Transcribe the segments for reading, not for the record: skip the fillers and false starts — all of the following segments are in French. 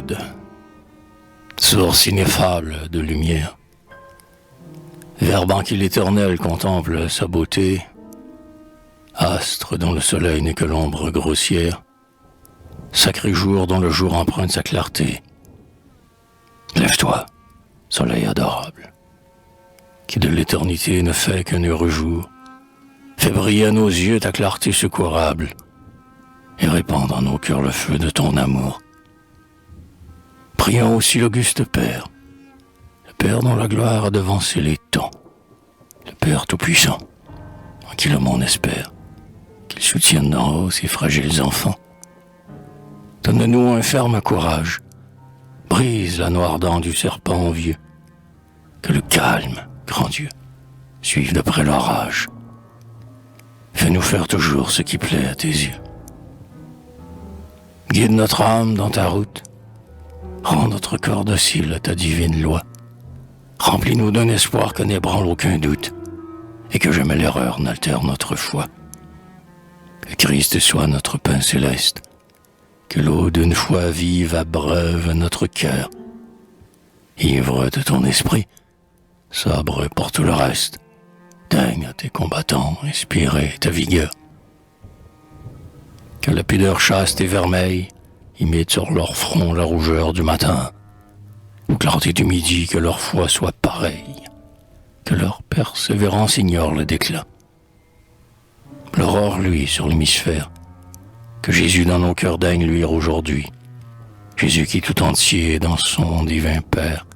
l'Aude, source ineffable de lumière, verbe en qui l'Éternel contemple sa beauté, astre dont le soleil n'est que l'ombre grossière, sacré jour dont le jour emprunte sa clarté. Lève-toi, soleil adorable, qui de l'éternité ne fait qu'un heureux jour, fais briller à nos yeux ta clarté secourable, et répand dans nos cœurs le feu de ton amour. Prions aussi l'auguste Père, le Père dont la gloire a devancé les temps, le Père tout-puissant, en qui le monde espère, qu'il soutienne d'en haut ses fragiles enfants. Donne-nous un ferme courage, brise la noire dent du serpent vieux, que le calme, grand Dieu, suive de près l'orage. Fais-nous faire toujours ce qui plaît à tes yeux. Guide notre âme dans ta route, rends notre corps docile à ta divine loi. Remplis-nous d'un espoir que n'ébranle aucun doute, et que jamais l'erreur n'altère notre foi. Que Christ soit notre pain céleste, que l'eau d'une foi vive abreuve notre cœur. Ivre de ton esprit, sobre pour tout le reste, daigne à tes combattants inspirer ta vigueur. Que la pudeur chaste et vermeille imite sur leur front la rougeur du matin, ou clarté du midi, que leur foi soit pareille, que leur persévérance ignore le déclin. L'aurore luit sur l'hémisphère, que Jésus dans nos cœurs daigne luire aujourd'hui, Jésus qui tout entier est dans son divin Père,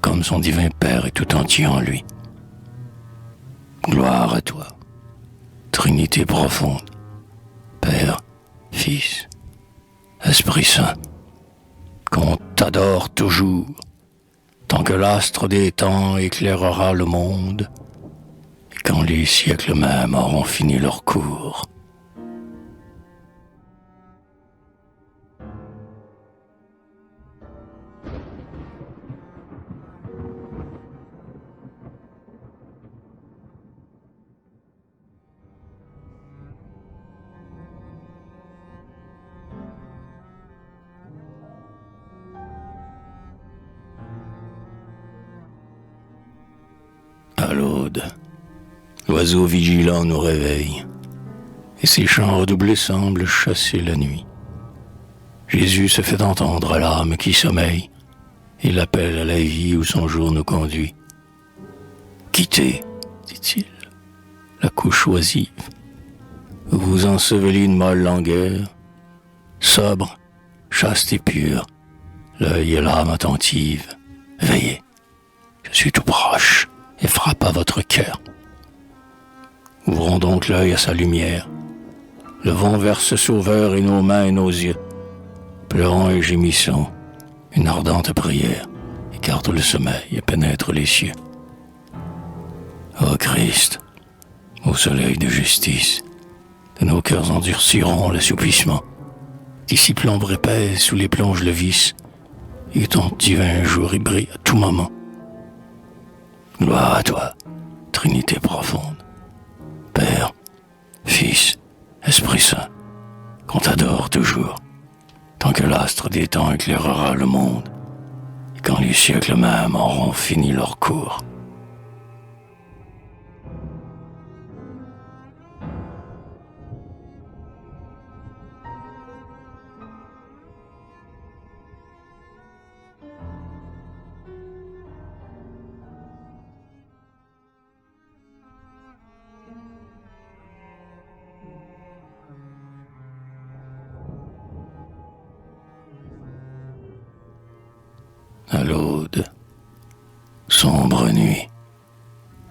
comme son divin Père est tout entier en lui. Gloire à toi, Trinité profonde, Père, Fils, Esprit Saint, qu'on t'adore toujours, tant que l'astre des temps éclairera le monde, et quand les siècles mêmes auront fini leur cours. À l'Aude, l'oiseau vigilant nous réveille, et ses chants redoublés semblent chasser la nuit. Jésus se fait entendre à l'âme qui sommeille, et l'appelle à la vie où son jour nous conduit. Quittez, dit-il, la couche oisive, où vous ensevelit une molle langueur, sobre, chaste et pure, l'œil et l'âme attentive, veillez, je suis tout proche, et frappe à votre cœur. Ouvrons donc l'œil à sa lumière, levons vers ce Sauveur et nos mains et nos yeux, pleurons et gémissons, une ardente prière écarte le sommeil et pénètre les cieux. Ô Christ, ô soleil de justice, de nos cœurs endurciront l'assoupissement, dissipe l'ombre épaisse où les plonge le vice, et ton divin jour y brille à tout moment. Gloire à toi, Trinité profonde, Père, Fils, Esprit Saint, qu'on t'adore toujours, tant que l'astre des temps éclairera le monde, et quand les siècles mêmes auront fini leur cours. À l'Aude, sombre nuit,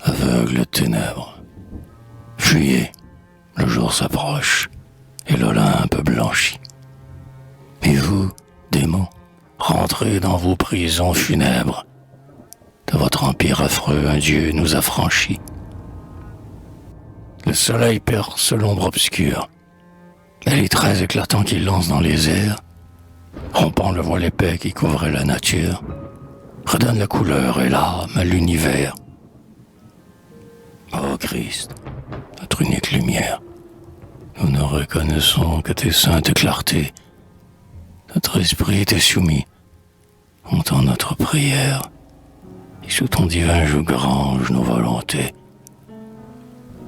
aveugle ténèbres, fuyez, le jour s'approche, et l'Olympe blanchit. Et vous, démons, rentrez dans vos prisons funèbres, de votre empire affreux un Dieu nous a franchis. Le soleil perce l'ombre obscure, et les traits éclatants qu'il lance dans les airs, rompant le voile épais qui couvrait la nature, redonne la couleur et l'âme à l'univers. Ô Christ, notre unique lumière, nous ne reconnaissons que tes saintes clartés, Notre esprit était soumis. Entends notre prière, et sous ton divin joug range nos volontés.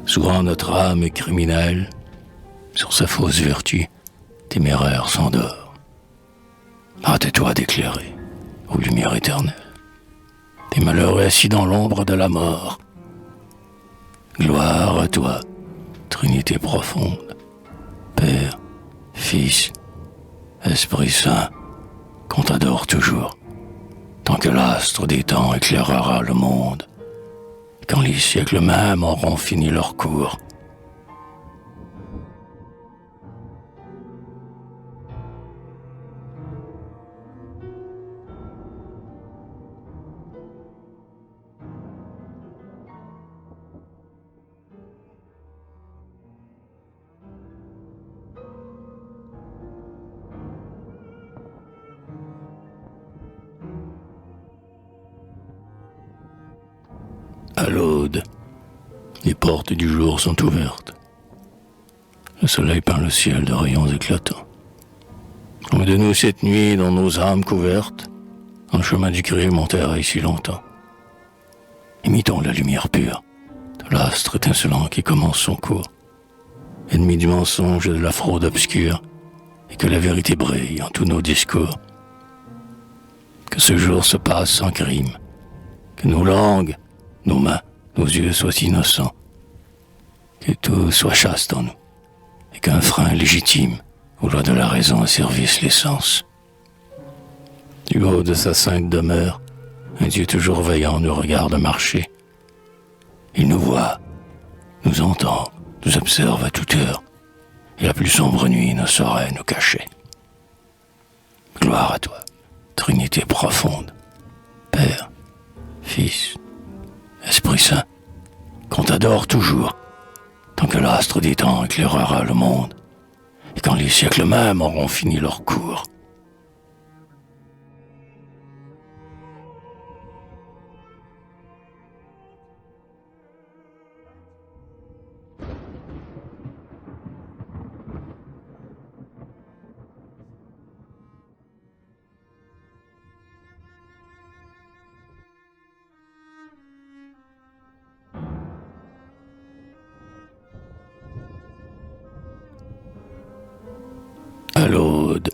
Souvent notre âme est criminelle, sur sa fausse vertu, téméraire s'endort. Hâte-toi d'éclairer, ô lumière éternelle, tes malheureux assis dans l'ombre de la mort. Gloire à toi, Trinité profonde, Père, Fils, Esprit Saint, qu'on t'adore toujours, tant que l'astre des temps éclairera le monde, et quand les siècles mêmes auront fini leur cours. À l'Aude, les portes du jour sont ouvertes. Le soleil peint le ciel de rayons éclatants. Mais de nous cette nuit, dans nos âmes couvertes, dans le chemin du crime on terraille si longtemps. Imitons la lumière pure de l'astre étincelant qui commence son cours, ennemi du mensonge et de la fraude obscure, et que la vérité brille en tous nos discours. Que ce jour se passe sans crime, que nos langues, nos mains, nos yeux soient innocents, que tout soit chaste en nous, et qu'un frein légitime aux lois de la raison asservisse les sens. Du haut de sa sainte demeure, un Dieu toujours veillant nous regarde marcher. Il nous voit, nous entend, nous observe à toute heure, et la plus sombre nuit ne saurait nous cacher. Gloire à toi, Trinité profonde, Père, Fils, Esprit Saint, qu'on t'adore toujours, tant que l'astre des temps éclairera le monde, et quand les siècles mêmes auront fini leur cours. À l'Aude,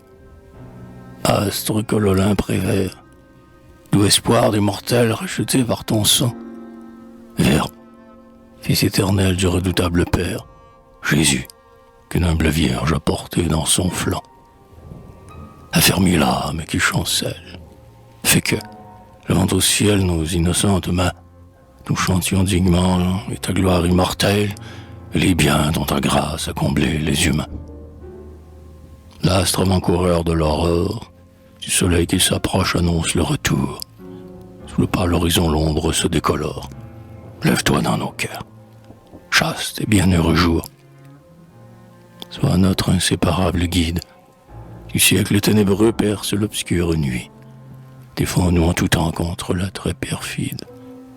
astre que l'Olympe révère, doux espoir des mortels rachetés par ton sang. Verbe, Fils éternel du redoutable Père, Jésus, qu'une humble vierge a porté dans son flanc. Affermis l'âme qui chancelle, fait que, levant au ciel nos innocentes mains, nous chantions dignement et ta gloire immortelle, et les biens dont ta grâce a comblé les humains. L'astre avant-coureur de l'aurore, du soleil qui s'approche annonce le retour. Sous le pâle horizon l'ombre se décolore. Lève-toi dans nos cœurs, chaste et bienheureux jour. Sois notre inséparable guide. Du siècle ténébreux perce l'obscure nuit. Défends-nous en tout temps contre l'attrait perfide.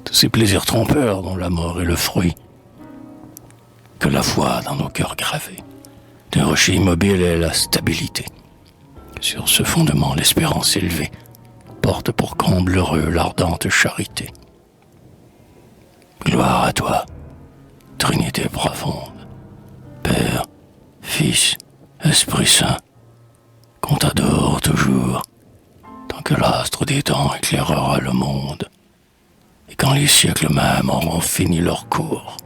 Tous ces plaisirs trompeurs dont la mort est le fruit. Que la foi dans nos cœurs gravés d'un rocher immobile est la stabilité. Sur ce fondement, l'espérance élevée porte pour comble heureux l'ardente charité. Gloire à toi, Trinité profonde, Père, Fils, Esprit Saint, qu'on t'adore toujours, tant que l'astre des temps éclairera le monde, et quand les siècles mêmes auront fini leur cours.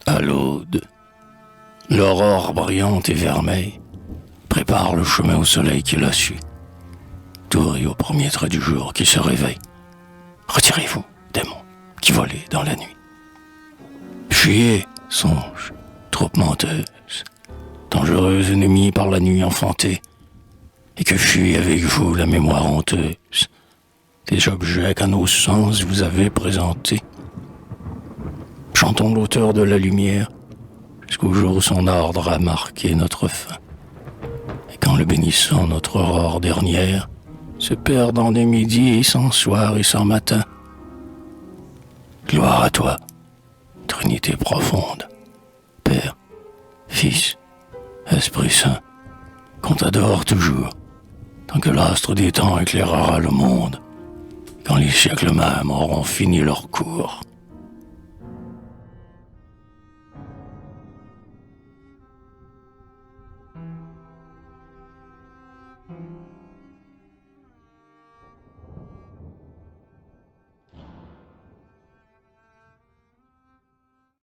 À l'Aude, l'aurore brillante et vermeille prépare le chemin au soleil qui l'a su. Tour et au premier trait du jour qui se réveille. Retirez-vous, démons, qui volez dans la nuit. Fuyez, songes, troupes menteuses, dangereuses ennemies par la nuit enfantée, et que fuit avec vous la mémoire honteuse des objets qu'à nos sens vous avez présentés. Chantons l'auteur de la lumière, jusqu'au jour où son ordre a marqué notre fin. Et quand le bénissant notre aurore dernière se perd dans des midis sans soir et sans matin, gloire à toi, Trinité profonde, Père, Fils, Esprit Saint, qu'on t'adore toujours, tant que l'astre des temps éclairera le monde, quand les siècles mêmes auront fini leur cours.